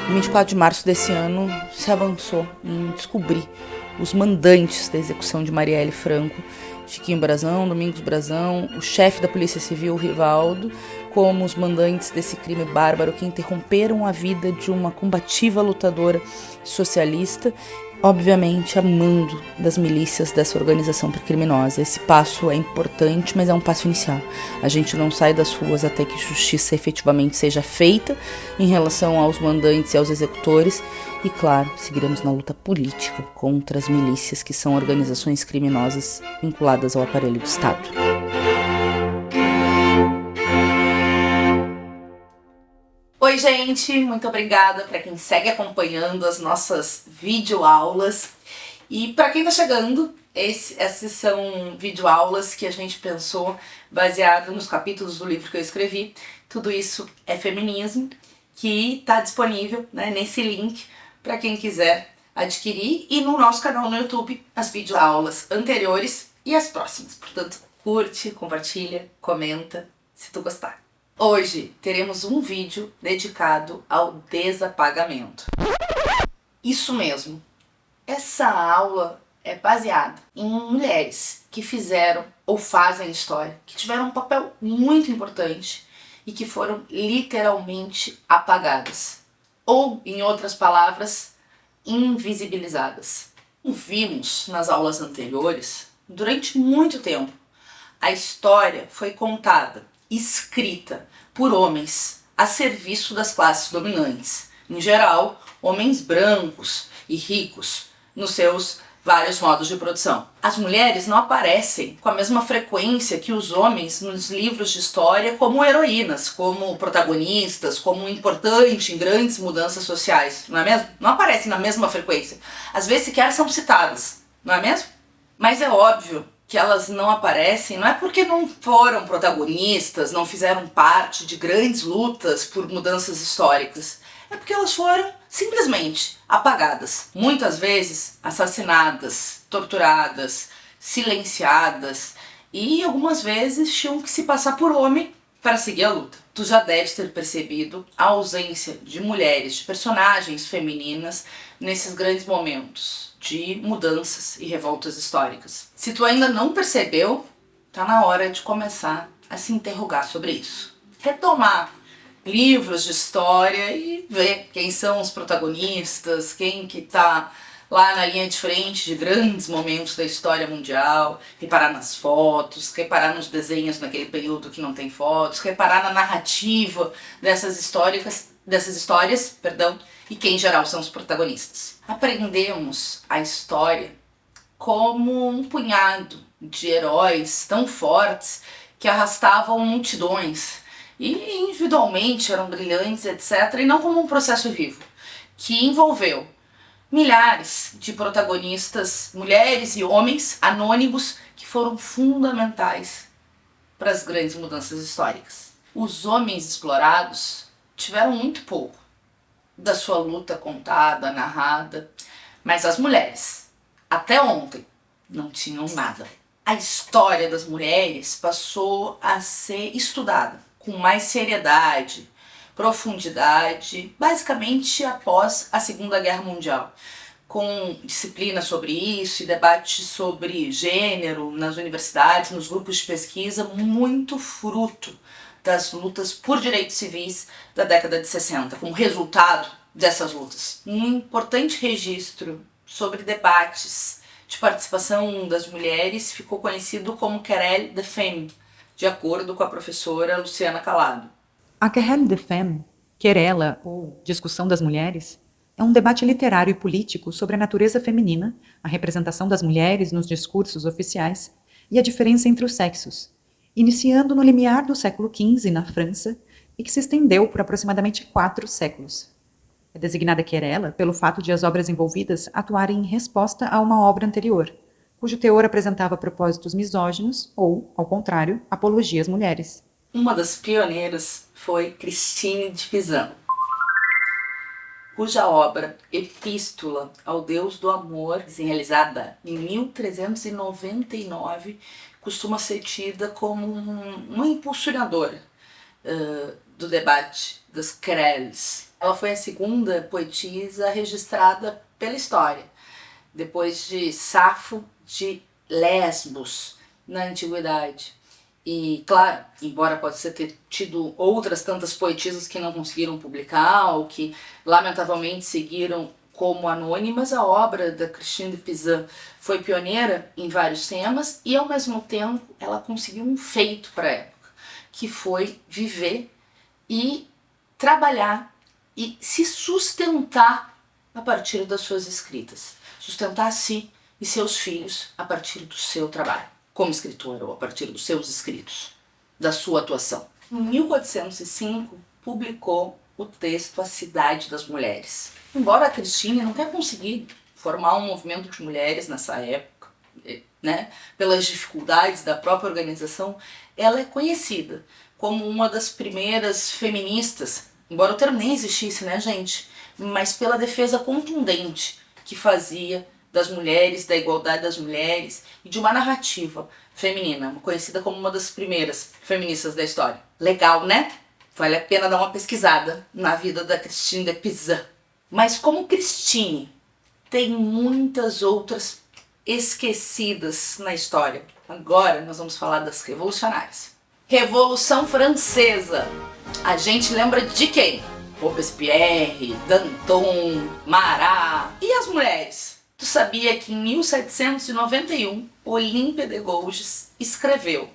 No 24 de março desse ano, se avançou em descobrir os mandantes da execução de Marielle Franco, Chiquinho Brazão, Domingos Brazão, o chefe da Polícia Civil, Rivaldo, como os mandantes desse crime bárbaro que interromperam a vida de uma combativa lutadora socialista, obviamente amando das milícias dessa organização criminosa. Esse passo é importante, mas é um passo inicial. A gente não sai das ruas até que justiça efetivamente seja feita em relação aos mandantes e aos executores. E claro, seguiremos na luta política contra as milícias, que são organizações criminosas vinculadas ao aparelho do Estado. Oi, gente, muito obrigada para quem segue acompanhando as nossas videoaulas. E para quem está chegando, essas são videoaulas que a gente pensou baseado nos capítulos do livro que eu escrevi. Tudo isso é feminismo, que está disponível, né, nesse link para quem quiser adquirir, e no nosso canal no YouTube as videoaulas anteriores e as próximas. Portanto, curte, compartilha, comenta se tu gostar. Hoje teremos um vídeo dedicado ao desapagamento. Isso mesmo, essa aula é baseada em mulheres que fizeram ou fazem história, que tiveram um papel muito importante e que foram literalmente apagadas, ou, em outras palavras, invisibilizadas. Como vimos nas aulas anteriores, durante muito tempo a história foi contada, escrita por homens a serviço das classes dominantes, em geral, homens brancos e ricos, nos seus vários modos de produção. As mulheres não aparecem com a mesma frequência que os homens nos livros de história como heroínas, como protagonistas, como importante em grandes mudanças sociais, não é mesmo? Não aparecem na mesma frequência. Às vezes sequer são citadas, não é mesmo? Mas é óbvio que elas não aparecem, não é porque não foram protagonistas, não fizeram parte de grandes lutas por mudanças históricas. É porque elas foram simplesmente apagadas. Muitas vezes assassinadas, torturadas, silenciadas, e algumas vezes tinham que se passar por homem para seguir a luta. Tu já deves ter percebido a ausência de mulheres, de personagens femininas nesses grandes momentos de mudanças e revoltas históricas. Se tu ainda não percebeu, tá na hora de começar a se interrogar sobre isso. Retomar livros de história e ver quem são os protagonistas, quem que tá lá na linha de frente de grandes momentos da história mundial, reparar nas fotos, reparar nos desenhos naquele período que não tem fotos, reparar na narrativa dessas histórias, e quem em geral são os protagonistas. Aprendemos a história como um punhado de heróis tão fortes que arrastavam multidões e individualmente eram brilhantes, etc., e não como um processo vivo, que envolveu milhares de protagonistas, mulheres e homens anônimos que foram fundamentais para as grandes mudanças históricas. Os homens explorados tiveram muito pouco da sua luta contada, narrada, mas as mulheres, até ontem, não tinham nada. A história das mulheres passou a ser estudada com mais seriedade, profundidade, basicamente após a Segunda Guerra Mundial, com disciplina sobre isso e debate sobre gênero nas universidades, nos grupos de pesquisa, muito fruto das lutas por direitos civis da década de 60, como resultado dessas lutas. Um importante registro sobre debates de participação das mulheres ficou conhecido como Querelle des Femmes, de acordo com a professora Luciana Calado. A Querelle des Femmes, querela ou discussão das mulheres, é um debate literário e político sobre a natureza feminina, a representação das mulheres nos discursos oficiais e a diferença entre os sexos, iniciando no limiar do século XV na França e que se estendeu por aproximadamente 4 séculos. É designada querela pelo fato de as obras envolvidas atuarem em resposta a uma obra anterior, cujo teor apresentava propósitos misóginos ou, ao contrário, apologia às mulheres. Uma das pioneiras foi Christine de Pizan, cuja obra Epístola ao Deus do Amor, realizada em 1399, costuma ser tida como uma impulsionadora do debate das querelles. Ela foi a segunda poetisa registrada pela história, depois de Safo de Lesbos, na antiguidade. E, claro, embora possa ter tido outras tantas poetisas que não conseguiram publicar ou que, lamentavelmente, seguiram como anônimas, a obra da Christine de Pizan foi pioneira em vários temas e, ao mesmo tempo, ela conseguiu um feito para a época, que foi viver e trabalhar e se sustentar a partir das suas escritas. Sustentar a si e seus filhos a partir do seu trabalho como escritora ou a partir dos seus escritos, da sua atuação. Em 1405, publicou o texto A Cidade das Mulheres. Embora a Christine não tenha conseguido formar um movimento de mulheres nessa época, né, pelas dificuldades da própria organização, ela é conhecida como uma das primeiras feministas, embora o termo nem existisse, né, gente, mas pela defesa contundente que fazia das mulheres, da igualdade das mulheres e de uma narrativa feminina, conhecida como uma das primeiras feministas da história. Legal, né? Vale a pena dar uma pesquisada na vida da Christine de Pizan. Mas como Christine, tem muitas outras esquecidas na história. Agora nós vamos falar das revolucionárias. Revolução Francesa. A gente lembra de quem? Robespierre, Danton, Marat e as mulheres. Tu sabia que em 1791, Olympe de Gouges escreveu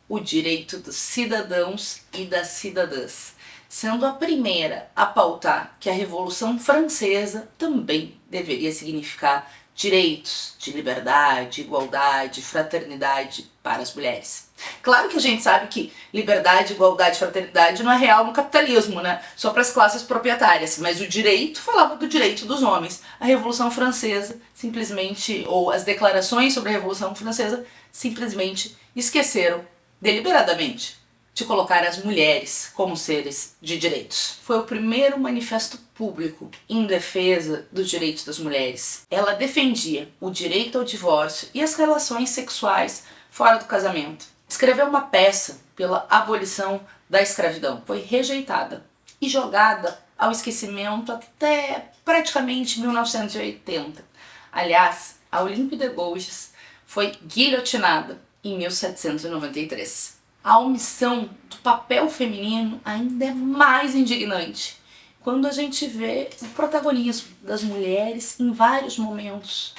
O Direito dos Cidadãos e das Cidadãs, sendo a primeira a pautar que a Revolução Francesa também deveria significar direitos de liberdade, igualdade, fraternidade para as mulheres. Claro que a gente sabe que liberdade, igualdade e fraternidade não é real no capitalismo, né? Só para as classes proprietárias, mas o direito falava do direito dos homens. A Revolução Francesa simplesmente, ou as declarações sobre a Revolução Francesa simplesmente esqueceram deliberadamente de colocar as mulheres como seres de direitos. Foi o primeiro manifesto público em defesa dos direitos das mulheres. Ela defendia o direito ao divórcio e as relações sexuais fora do casamento. Escreveu uma peça pela abolição da escravidão. Foi rejeitada e jogada ao esquecimento até praticamente 1980. Aliás, a Olympe de Gouges foi guilhotinada em 1793. A omissão do papel feminino ainda é mais indignante quando a gente vê o protagonismo das mulheres em vários momentos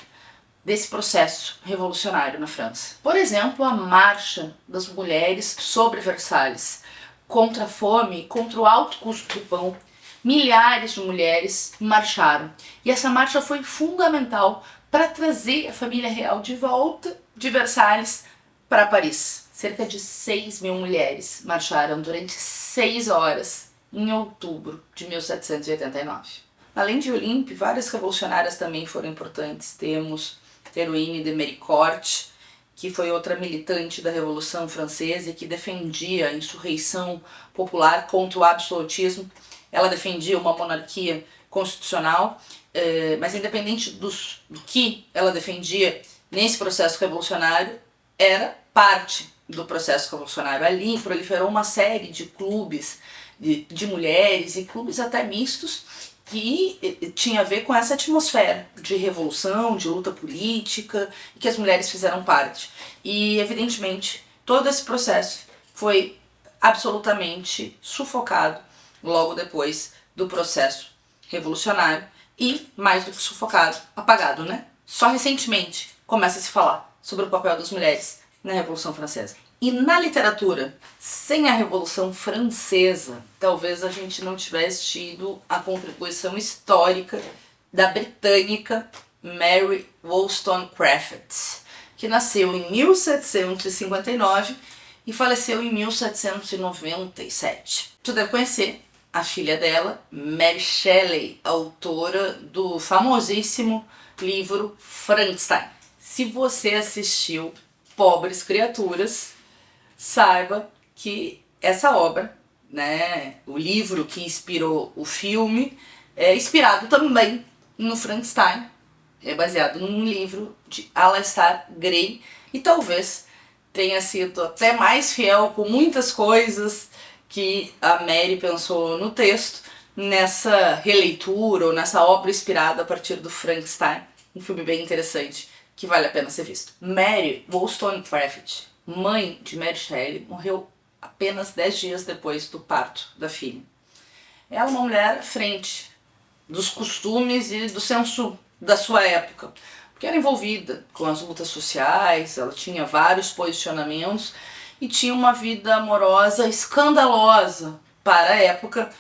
desse processo revolucionário na França. Por exemplo, a marcha das mulheres sobre Versalhes, contra a fome, contra o alto custo do pão. Milhares de mulheres marcharam e essa marcha foi fundamental para trazer a família real de volta de Versalhes para Paris. Cerca de 6.000 mulheres marcharam durante 6 horas em outubro de 1789. Além de Olympe, várias revolucionárias também foram importantes. Temos Héroïne de Méricourt, que foi outra militante da Revolução Francesa e que defendia a insurreição popular contra o absolutismo. Ela defendia uma monarquia constitucional, mas independente do que ela defendia nesse processo revolucionário, era parte do processo revolucionário. Ali proliferou uma série de clubes de mulheres e clubes até mistos que tinha a ver com essa atmosfera de revolução, de luta política, e que as mulheres fizeram parte. E, evidentemente, todo esse processo foi absolutamente sufocado logo depois do processo revolucionário e, mais do que sufocado, apagado, né? Só recentemente começa a se falar sobre o papel das mulheres na Revolução Francesa. E na literatura, sem a Revolução Francesa, talvez a gente não tivesse tido a contribuição histórica da britânica Mary Wollstonecraft, que nasceu em 1759 e faleceu em 1797. Tu deve conhecer a filha dela, Mary Shelley, autora do famosíssimo livro Frankenstein. Se você assistiu Pobres Criaturas, saiba que essa obra, né, o livro que inspirou o filme, é inspirado também no Frankenstein, é baseado num livro de Aleister Gray e talvez tenha sido até mais fiel com muitas coisas que a Mary pensou no texto nessa releitura ou nessa obra inspirada a partir do Frankenstein, um filme bem interessante que vale a pena ser visto. Mary Wollstonecraft, mãe de Mary Shelley, morreu apenas 10 dias depois do parto da filha. Ela é uma mulher à frente dos costumes e do senso da sua época, porque era envolvida com as lutas sociais, ela tinha vários posicionamentos e tinha uma vida amorosa escandalosa para a época,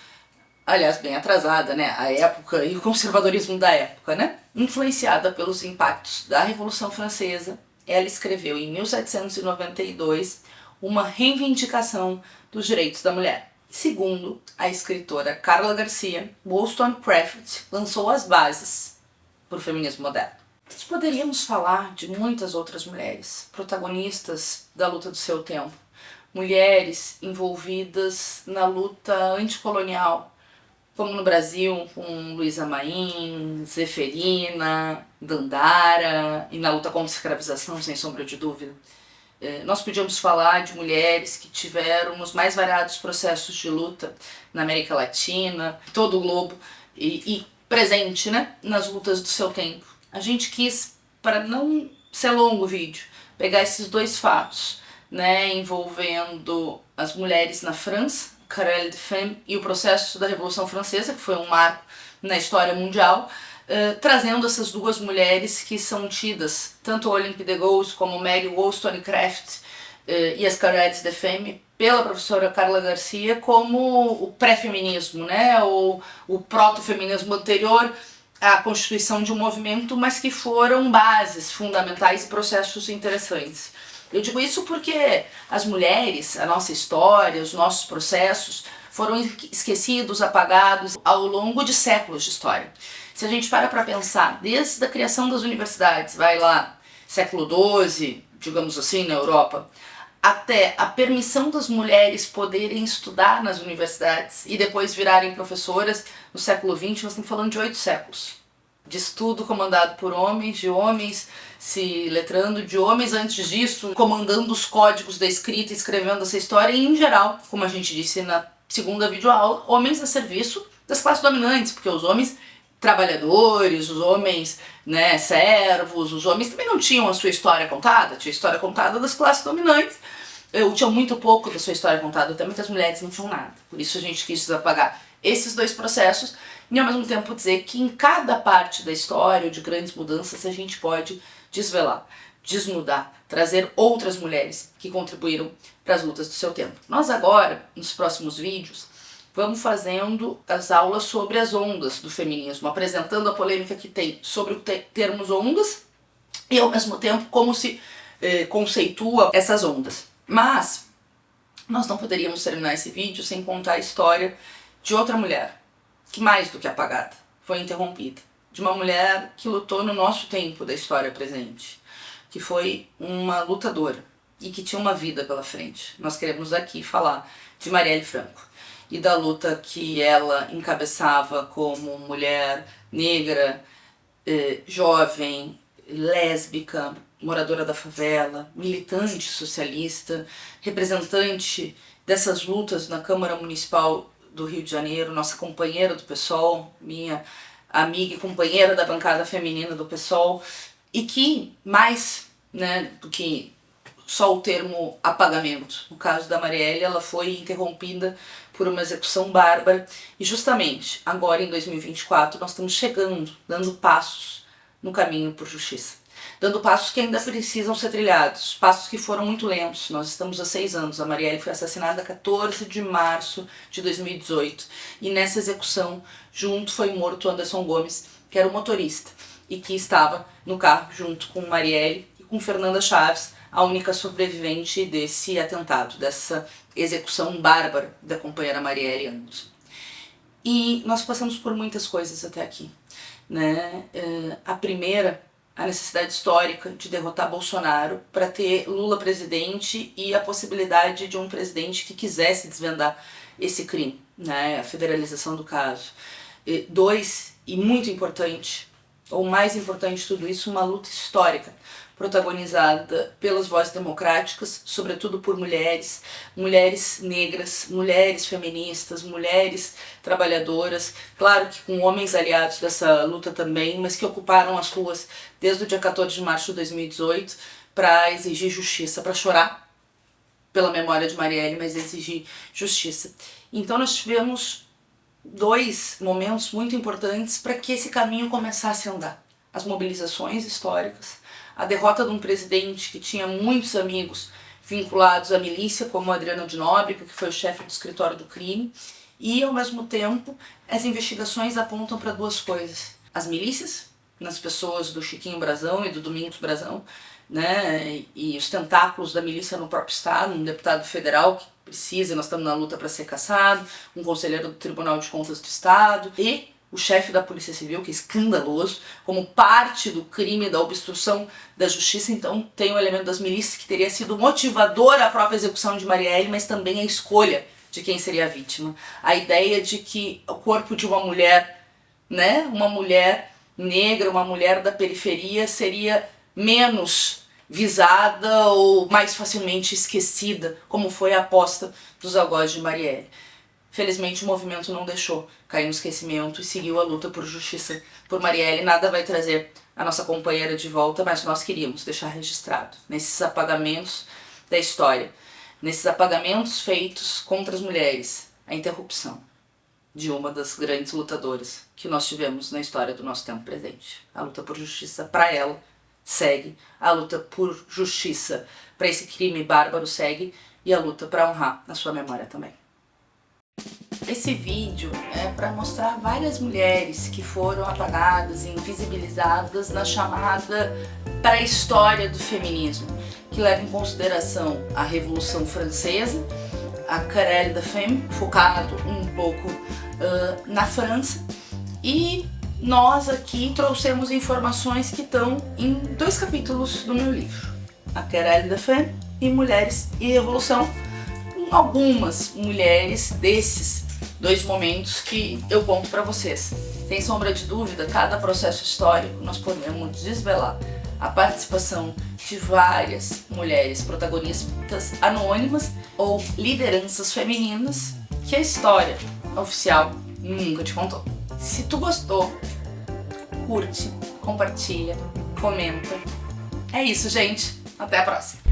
aliás, bem atrasada, né? A época e o conservadorismo da época, né? Influenciada pelos impactos da Revolução Francesa, ela escreveu em 1792 uma reivindicação dos direitos da mulher. Segundo a escritora Carla Garcia, Wollstonecraft lançou as bases para o feminismo moderno. Nós poderíamos falar de muitas outras mulheres, protagonistas da luta do seu tempo, mulheres envolvidas na luta anticolonial, como no Brasil, com Luísa Maim, Zeferina, Dandara, e na luta contra a escravização, sem sombra de dúvida. Nós podíamos falar de mulheres que tiveram os mais variados processos de luta na América Latina, todo o globo, e presente, né, nas lutas do seu tempo. A gente quis, para não ser longo o vídeo, pegar esses dois fatos, né, envolvendo as mulheres na França, Querelle des Femmes, e o processo da Revolução Francesa, que foi um marco na história mundial, trazendo essas duas mulheres que são tidas, tanto Olympe de Gouges como Mary Wollstonecraft e as Querelle des Femmes, pela professora Carla Garcia, como o pré-feminismo, né, ou o proto-feminismo anterior à constituição de um movimento, mas que foram bases fundamentais e processos interessantes. Eu digo isso porque as mulheres, a nossa história, os nossos processos foram esquecidos, apagados ao longo de séculos de história. Se a gente para pensar, desde a criação das universidades, vai lá, século XII, digamos assim, na Europa, até a permissão das mulheres poderem estudar nas universidades e depois virarem professoras no século XX, nós estamos falando de 8 séculos. De estudo comandado por homens, de homens se letrando, de homens antes disso, comandando os códigos da escrita, escrevendo essa história, e em geral, como a gente disse na segunda videoaula, homens a serviço das classes dominantes, porque os homens trabalhadores, os homens, né, servos, os homens também não tinham a sua história contada, tinha a história contada das classes dominantes, tinham muito pouco da sua história contada, até muitas mulheres não tinham nada, por isso a gente quis desapagar esses dois processos e ao mesmo tempo dizer que em cada parte da história ou de grandes mudanças a gente pode desvelar, desnudar, trazer outras mulheres que contribuíram para as lutas do seu tempo. Nós agora, nos próximos vídeos, vamos fazendo as aulas sobre as ondas do feminismo, apresentando a polêmica que tem sobre o termos ondas e ao mesmo tempo como se conceitua essas ondas. Mas nós não poderíamos terminar esse vídeo sem contar a história de outra mulher, que mais do que apagada, foi interrompida. De uma mulher que lutou no nosso tempo da história presente, que foi uma lutadora e que tinha uma vida pela frente. Nós queremos aqui falar de Marielle Franco e da luta que ela encabeçava como mulher negra, jovem, lésbica, moradora da favela, militante socialista, representante dessas lutas na Câmara Municipal do Rio de Janeiro, nossa companheira do PSOL, minha amiga e companheira da bancada feminina do PSOL, e que, mais, né, do que só o termo apagamento, no caso da Marielle, ela foi interrompida por uma execução bárbara, e justamente agora em 2024 nós estamos chegando, dando passos no caminho por justiça. Dando passos que ainda precisam ser trilhados, passos que foram muito lentos. Nós estamos há 6 anos, a Marielle foi assassinada 14 de março de 2018 e nessa execução junto foi morto Anderson Gomes, que era o motorista e que estava no carro junto com Marielle e com Fernanda Chaves, a única sobrevivente desse atentado, dessa execução bárbara da companheira Marielle Anderson. E nós passamos por muitas coisas até aqui, né? A primeira, a necessidade histórica de derrotar Bolsonaro para ter Lula presidente e a possibilidade de um presidente que quisesse desvendar esse crime, né, a federalização do caso. 2, e muito importante, ou mais importante de tudo isso, uma luta histórica, protagonizada pelas vozes democráticas, sobretudo por mulheres, mulheres negras, mulheres feministas, mulheres trabalhadoras, claro que com homens aliados dessa luta também, mas que ocuparam as ruas desde o dia 14 de março de 2018 para exigir justiça, para chorar pela memória de Marielle, mas exigir justiça. Então nós tivemos dois momentos muito importantes para que esse caminho começasse a andar. As mobilizações históricas, a derrota de um presidente que tinha muitos amigos vinculados à milícia, como Adriano de Nóbrega, que foi o chefe do escritório do crime, e ao mesmo tempo as investigações apontam para duas coisas. As milícias, nas pessoas do Chiquinho Brazão e do Domingos Brazão, né, e os tentáculos da milícia no próprio estado, um deputado federal que precisa, e nós estamos na luta para ser cassado, um conselheiro do Tribunal de Contas do Estado e o chefe da Polícia Civil, que é escandaloso, como parte do crime da obstrução da justiça. Então tem o elemento das milícias que teria sido motivador à própria execução de Marielle, mas também a escolha de quem seria a vítima. A ideia de que o corpo de uma mulher, né, uma mulher negra, uma mulher da periferia, seria menos visada ou mais facilmente esquecida, como foi a aposta dos algozes de Marielle. Felizmente o movimento não deixou cair no esquecimento e seguiu a luta por justiça por Marielle. Nada vai trazer a nossa companheira de volta, mas nós queríamos deixar registrado nesses apagamentos da história, nesses apagamentos feitos contra as mulheres, a interrupção de uma das grandes lutadoras que nós tivemos na história do nosso tempo presente. A luta por justiça para ela segue, a luta por justiça para esse crime bárbaro segue e a luta para honrar a sua memória também. Esse vídeo é para mostrar várias mulheres que foram apagadas e invisibilizadas na chamada pré-história do feminismo, que leva em consideração a Revolução Francesa, a Querelle des Femmes, focado um pouco na França, e nós aqui trouxemos informações que estão em 2 capítulos do meu livro, a Querelle des Femmes e Mulheres e Revolução, com algumas mulheres desses 2 momentos que eu conto para vocês. Sem sombra de dúvida, cada processo histórico nós podemos desvelar a participação de várias mulheres protagonistas anônimas ou lideranças femininas que a história oficial nunca te contou. Se tu gostou, curte, compartilha, comenta. É isso, gente. Até a próxima.